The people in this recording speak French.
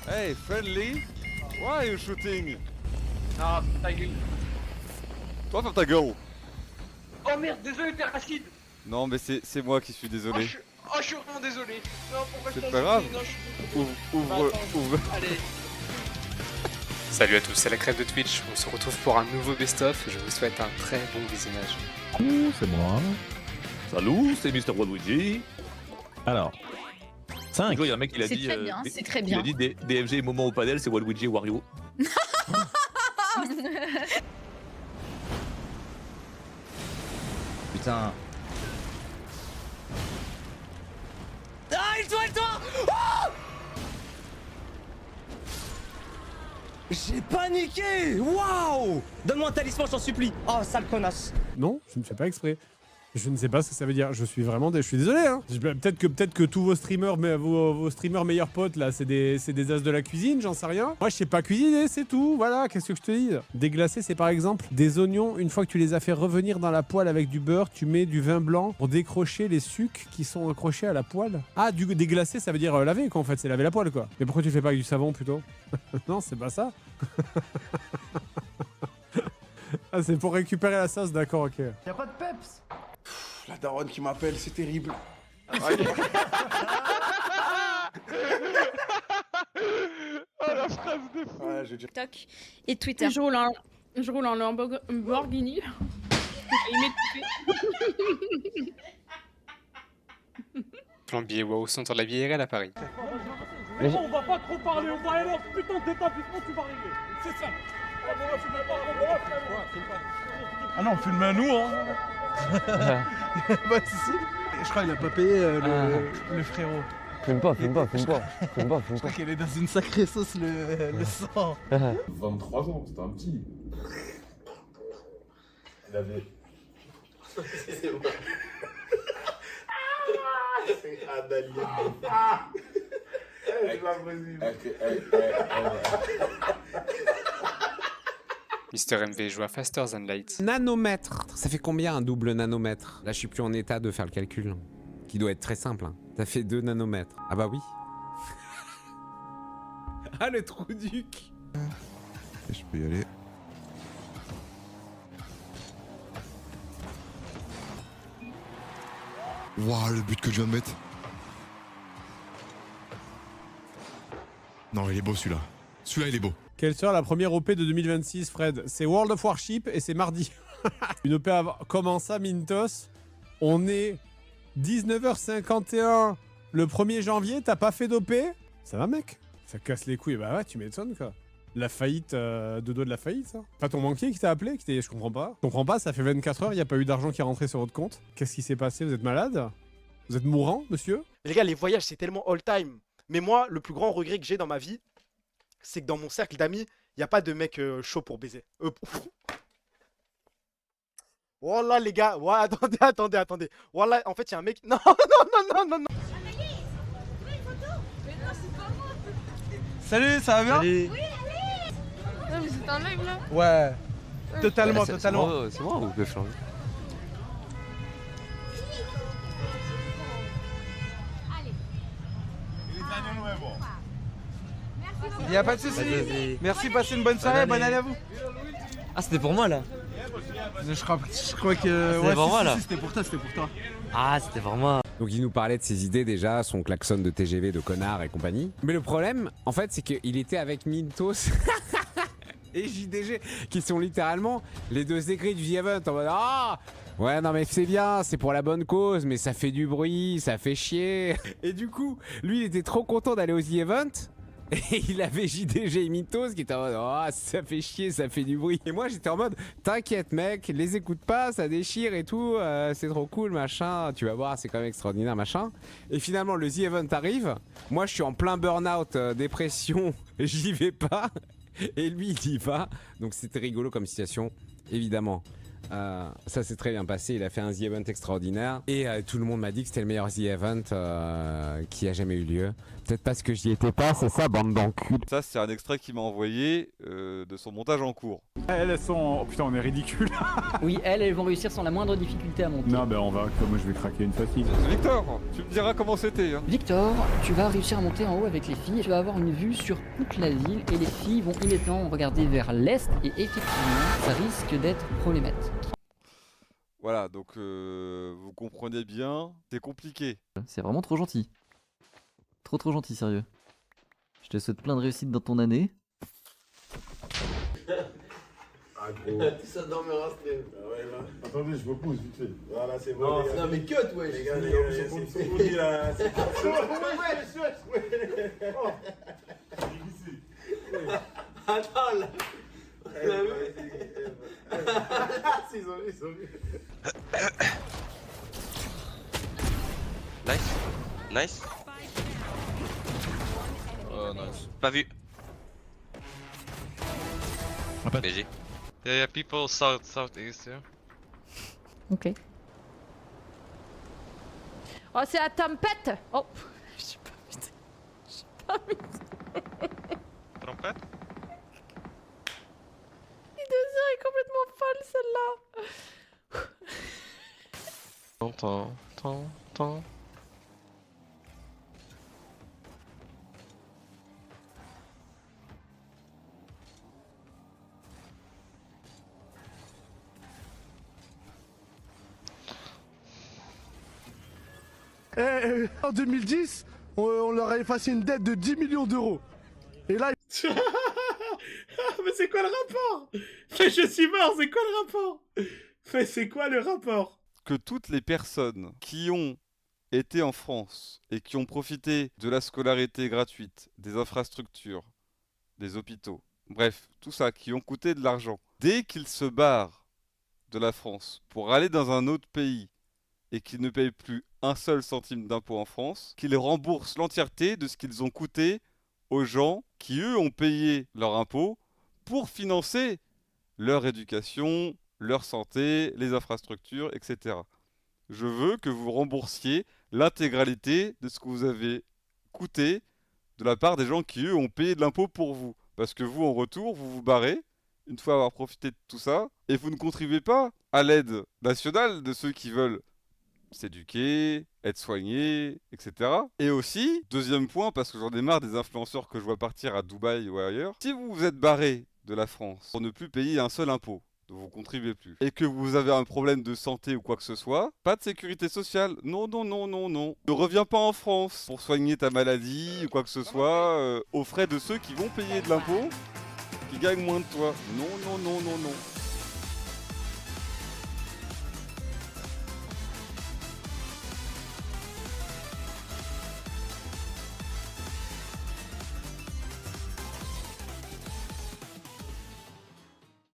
Hey, friendly? Why are you shooting? Ah, ta gueule. Toi, ferme ta gueule. Oh merde, désolé, t'es Rachid. Non, mais c'est moi qui suis désolé. Je suis vraiment désolé. Non, pourquoi je C'est t'ai pas grave. insulté? Non, je suis désolé. Ouvre. Allez. Salut à tous, c'est la crève de Twitch, on se retrouve pour un nouveau best-of, je vous souhaite un très bon visionnage. Ouh, c'est moi. Salut, c'est Mr. Waluigi. Alors, 5. Il y a un mec qui a C'est dit. très bien, c'est très Il bien. a dit DFG et moment au panel, c'est Waluigi et Wario. Putain. J'ai paniqué. Waouh. Donne-moi un talisman, j'en supplie. Oh, sale connasse. Non, je ne fais pas exprès. Je ne sais pas ce que ça veut dire. Je suis vraiment je suis désolé. Hein. Peut-être que tous vos streamers, vos streamers meilleurs potes là, c'est des as de la cuisine, j'en sais rien. Moi, je sais pas cuisiner, c'est tout. Voilà, qu'est-ce que je te dis? Déglacer, c'est par exemple des oignons. Une fois que tu les as fait revenir dans la poêle avec du beurre, tu mets du vin blanc pour décrocher les sucs qui sont accrochés à la poêle. Ah, déglacer, ça veut dire laver quoi en fait. C'est laver la poêle quoi. Mais pourquoi tu fais pas avec du savon plutôt? Non, c'est pas ça. Ah, c'est pour récupérer la sauce, d'accord, ok. Y'a pas de peps. La daronne qui m'appelle, c'est terrible. Oh la phrase de fou. Ouais, je veux dire. TikTok et Twitter. Je roule en Lamborghini. Il m'est Plombier wow au centre de la VRL à Paris. On va pas trop parler, on va aller dans ce putain d'établissement, tu vas arriver. C'est ça. Ah non, filme nous, hein. Pas de soucis. Je crois qu'il a pas payé le frérot. Fume pas. Je crois qu'elle est dans une sacrée sauce le sang. 23 ans, c'était un petit. Il avait. C'est moi. C'est un alien. C'est pas possible. Mister MV joue à Faster Than Light. Nanomètre. Ça fait combien un double nanomètre? Là, je suis plus en état de faire le calcul. Qui doit être très simple. Ça fait 2 nanomètres. Ah bah oui. Ah, le trou duc. Je peux y aller. Waouh, le but que je viens de mettre. Non, il est beau celui-là. Celui-là, il est beau. Quelle sera la première OP de 2026, Fred? C'est World of Warship et c'est mardi. Une OP comment ça, Mintos? On est 19h51 le 1er janvier, t'as pas fait d'OP? Ça va, mec? Ça casse les couilles. Bah ouais, tu m'étonnes, quoi. La faillite, deux doigts de la faillite, ça. Pas ton banquier qui t'a appelé? Je comprends pas. Je comprends pas, ça fait 24 heures, y a pas eu d'argent qui est rentré sur votre compte. Qu'est-ce qui s'est passé? Vous êtes malade? Vous êtes mourant, monsieur? Les gars, les voyages, c'est tellement all time. Mais moi, le plus grand regret que j'ai dans ma vie, c'est que dans mon cercle d'amis, y a pas de mec chaud pour baiser. Wallah, les gars. Ouais, attendez. Wallah, en fait, y a un mec. Non. Salut, ça va bien? Non, mais c'est un live là. Ouais. Totalement. C'est moi ou le flanc? Y a pas de soucis. Merci, passez une bonne soirée, bonne année à vous. Ah, c'était pour moi là. Je crois que. C'était pour moi là. C'était pour toi. Ah, c'était pour moi. Donc il nous parlait de ses idées déjà, son klaxon de TGV de connard et compagnie. Mais le problème, en fait, c'est qu'il était avec Mintos et JDG, qui sont littéralement les deux aigris du The Event en mode ah ouais non mais c'est bien, c'est pour la bonne cause, mais ça fait du bruit, ça fait chier. Et du coup, lui il était trop content d'aller au The Event. Et il avait JDG et Mintos qui étaient en mode oh ça fait chier, ça fait du bruit. Et moi j'étais en mode t'inquiète mec, les écoute pas, ça déchire et tout, c'est trop cool machin, tu vas voir c'est quand même extraordinaire machin. Et finalement le The Event arrive, moi je suis en plein burn-out, dépression, j'y vais pas. Et lui il y va, donc c'était rigolo comme situation évidemment. Ça s'est très bien passé, il a fait un The Event extraordinaire. Et tout le monde m'a dit que c'était le meilleur The Event qui a jamais eu lieu. Peut-être parce que j'y étais pas, c'est ça, bande d'enculés. Ça, c'est un extrait qu'il m'a envoyé de son montage en cours. Elles sont... Oh putain, on est ridicule. Oui, elles vont réussir sans la moindre difficulté à monter. Non, ben on va... Moi, je vais craquer une facile. Victor, tu me diras comment c'était. Hein. Victor, tu vas réussir à monter en haut avec les filles. Tu vas avoir une vue sur toute la ville et les filles vont immédiatement regarder vers l'est et effectivement, ça risque d'être problématique. Voilà, donc vous comprenez bien, c'est compliqué. C'est vraiment trop gentil. Trop gentil, sérieux. Je te souhaite plein de réussite dans ton année. Ah gros. Ça dormira stream. Ah ouais, là. Attendez, je me pousse vite fait. Voilà, c'est bon. Non, mais cut, ouais. Les gars, c'est bon, là. C'est attends, là. Ils ont vu. Nice. Nice. Oh, nice. Pas vu. BG. Yeah, people southeast here. Ok. Oh, c'est la tempête. Oh. J'ai pas vu. Trompette? L'idée est complètement folle celle-là. Tant. En 2010, on leur a effacé une dette de 10 millions d'euros. Et là... Mais c'est quoi le rapport? Mais je suis mort, c'est quoi le rapport? Mais c'est quoi le rapport? Que toutes les personnes qui ont été en France et qui ont profité de la scolarité gratuite, des infrastructures, des hôpitaux, bref, tout ça, qui ont coûté de l'argent, dès qu'ils se barrent de la France pour aller dans un autre pays et qu'ils ne payent plus un seul centime d'impôt en France, qu'ils remboursent l'entièreté de ce qu'ils ont coûté aux gens qui, eux, ont payé leur impôt pour financer leur éducation, leur santé, les infrastructures, etc. Je veux que vous remboursiez l'intégralité de ce que vous avez coûté de la part des gens qui, eux, ont payé de l'impôt pour vous. Parce que vous, en retour, vous vous barrez, une fois avoir profité de tout ça, et vous ne contribuez pas à l'aide nationale de ceux qui veulent s'éduquer, être soignés, etc. Et aussi, deuxième point, parce que j'en ai marre des influenceurs que je vois partir à Dubaï ou ailleurs, si vous vous êtes barré de la France pour ne plus payer un seul impôt, vous contribuez plus, et que vous avez un problème de santé ou quoi que ce soit, pas de sécurité sociale, non. Ne reviens pas en France pour soigner ta maladie ou quoi que ce soit, aux frais de ceux qui vont payer de l'impôt, qui gagnent moins de toi. Non.